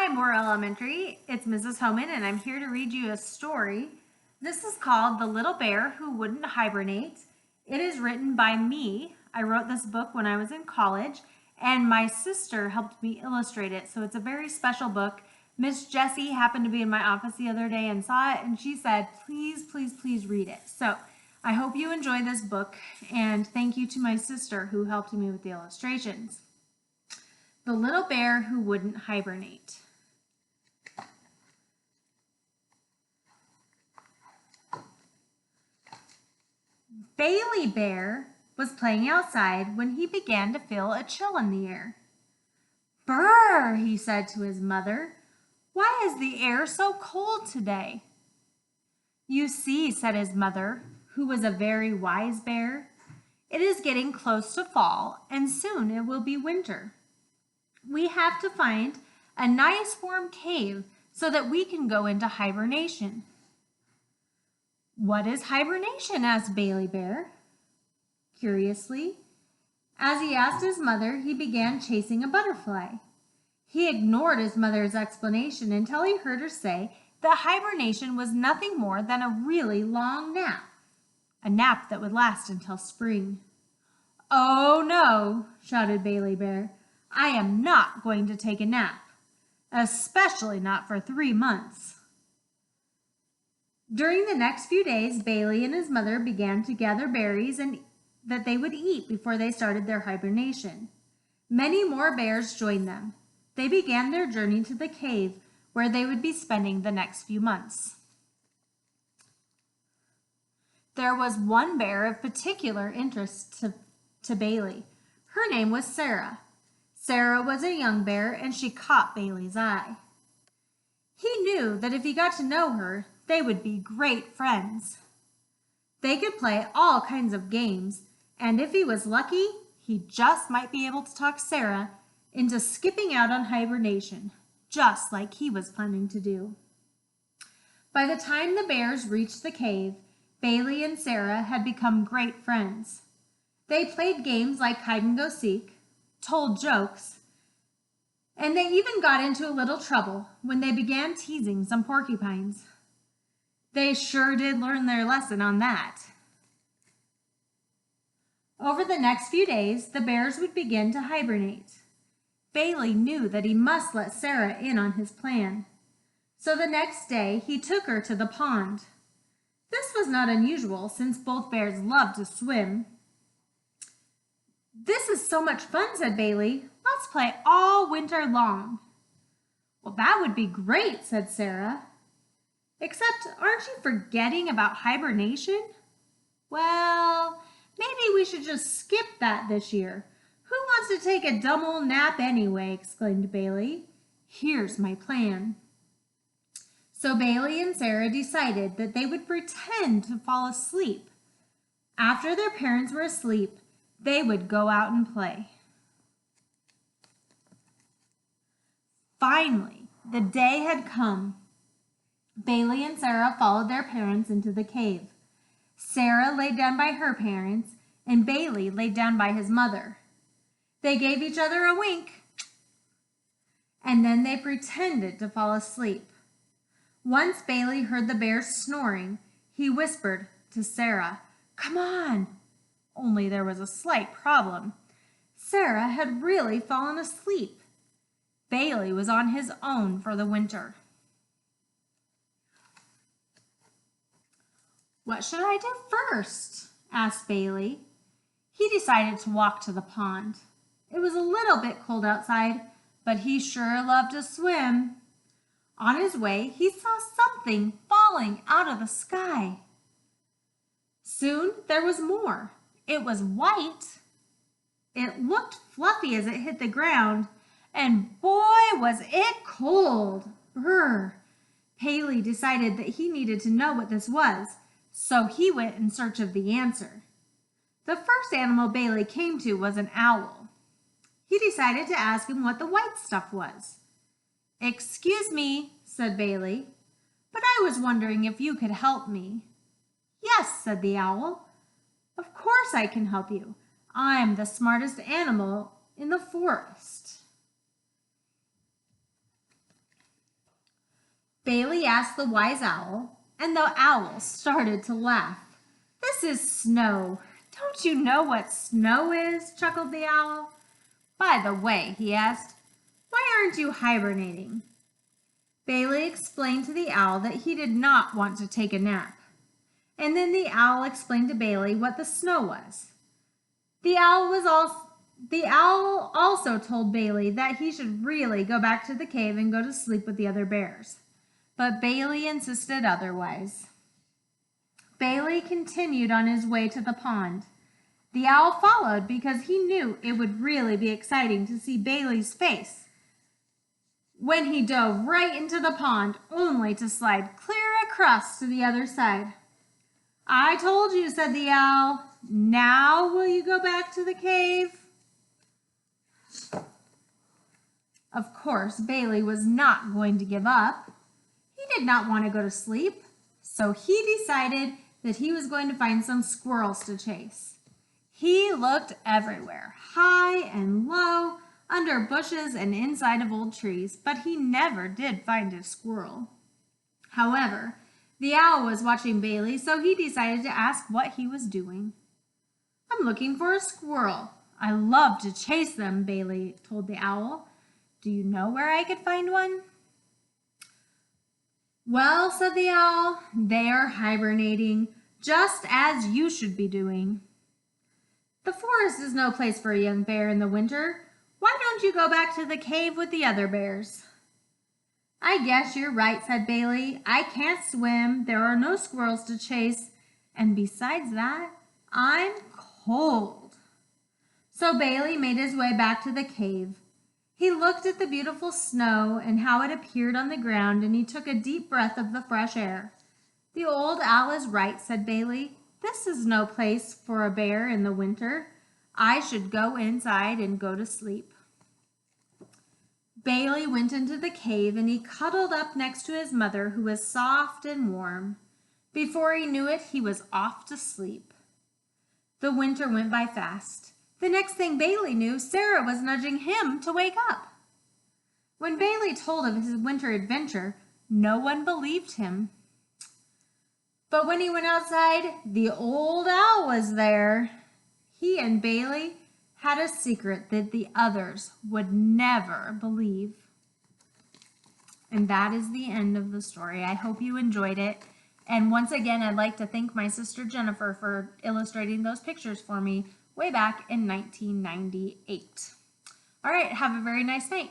Hi, Moore Elementary. It's Mrs. Homan, and I'm here to read you a story. This is called The Little Bear Who Wouldn't Hibernate. It is written by me. I wrote this book when I was in college, and my sister helped me illustrate it, so it's a very special book. Miss Jessie happened to be in my office the other day and saw it, and she said, please, please, please read it. So I hope you enjoy this book, and thank you to my sister who helped me with the illustrations. The Little Bear Who Wouldn't Hibernate. Bailey Bear was playing outside when he began to feel a chill in the air. "Brr," he said to his mother. "Why is the air so cold today?" "You see," said his mother, who was a very wise bear, "it is getting close to fall, and soon it will be winter. We have to find a nice warm cave so that we can go into hibernation." "What is hibernation?" asked Bailey Bear, curiously. As he asked his mother, he began chasing a butterfly. He ignored his mother's explanation until he heard her say that hibernation was nothing more than a really long nap, a nap that would last until spring. "Oh no," shouted Bailey Bear. "I am not going to take a nap, especially not for 3 months." During the next few days, Bailey and his mother began to gather berries that they would eat before they started their hibernation. Many more bears joined them. They began their journey to the cave where they would be spending the next few months. There was one bear of particular interest to Bailey. Her name was Sarah. Sarah was a young bear, and she caught Bailey's eye. He knew that if he got to know her, they would be great friends. They could play all kinds of games, and if he was lucky, he just might be able to talk Sarah into skipping out on hibernation, just like he was planning to do. By the time the bears reached the cave, Bailey and Sarah had become great friends. They played games like hide-and-go-seek, told jokes, and they even got into a little trouble when they began teasing some porcupines. They sure did learn their lesson on that. Over the next few days, the bears would begin to hibernate. Bailey knew that he must let Sarah in on his plan. So the next day, he took her to the pond. This was not unusual since both bears loved to swim. "This is so much fun," said Bailey. "Let's play all winter long." "Well, that would be great," said Sarah. "Except, aren't you forgetting about hibernation?" "Well, maybe we should just skip that this year. Who wants to take a dumb old nap anyway?" exclaimed Bailey. "Here's my plan." So Bailey and Sarah decided that they would pretend to fall asleep. After their parents were asleep, they would go out and play. Finally, the day had come. Bailey and Sarah followed their parents into the cave. Sarah laid down by her parents, and Bailey laid down by his mother. They gave each other a wink, and then they pretended to fall asleep. Once Bailey heard the bears snoring, he whispered to Sarah, "Come on." Only there was a slight problem. Sarah had really fallen asleep. Bailey was on his own for the winter. "What should I do first?" asked Bailey. He decided to walk to the pond. It was a little bit cold outside, but he sure loved to swim. On his way, he saw something falling out of the sky. Soon there was more. It was white. It looked fluffy as it hit the ground, and boy, was it cold. Brr. Bailey decided that he needed to know what this was, so he went in search of the answer. The first animal Bailey came to was an owl. He decided to ask him what the white stuff was. "Excuse me," said Bailey, "but I was wondering if you could help me." "Yes," said the owl. "Of course I can help you. I'm the smartest animal in the forest." Bailey asked the wise owl, and the owl started to laugh. This is snow. Don't you know what snow is? Chuckled the owl. By the way, he asked, why aren't you hibernating? Bailey explained to the owl that he did not want to take a nap. And then the owl explained to Bailey what the snow was. The owl also told Bailey that he should really go back to the cave and go to sleep with the other bears. But Bailey insisted otherwise. Bailey continued on his way to the pond. The owl followed because he knew it would really be exciting to see Bailey's face when he dove right into the pond, only to slide clear across to the other side. I told you, said the owl. Now will you go back to the cave? Of course, Bailey was not going to give up. He did not want to go to sleep, so he decided that he was going to find some squirrels to chase. He looked everywhere, high and low, under bushes and inside of old trees, but he never did find a squirrel. However, the owl was watching Bailey, so he decided to ask what he was doing. I'm looking for a squirrel. I love to chase them, Bailey told the owl. Do you know where I could find one? Well, said the owl, they are hibernating, just as you should be doing. The forest is no place for a young bear in the winter. Why don't you go back to the cave with the other bears? I guess you're right, said Bailey. I can't swim, there are no squirrels to chase, and besides that, I'm cold. So Bailey made his way back to the cave. He looked at the beautiful snow and how it appeared on the ground, and he took a deep breath of the fresh air. The old owl is right, said Bailey. This is no place for a bear in the winter. I should go inside and go to sleep. Bailey went into the cave and he cuddled up next to his mother, who was soft and warm. Before he knew it, he was off to sleep. The winter went by fast. The next thing Bailey knew, Sarah was nudging him to wake up. When Bailey told of his winter adventure, no one believed him. But when he went outside, the old owl was there. He and Bailey had a secret that the others would never believe. And that is the end of the story. I hope you enjoyed it. And once again, I'd like to thank my sister Jennifer for illustrating those pictures for me way back in 1998. All right, have a very nice night.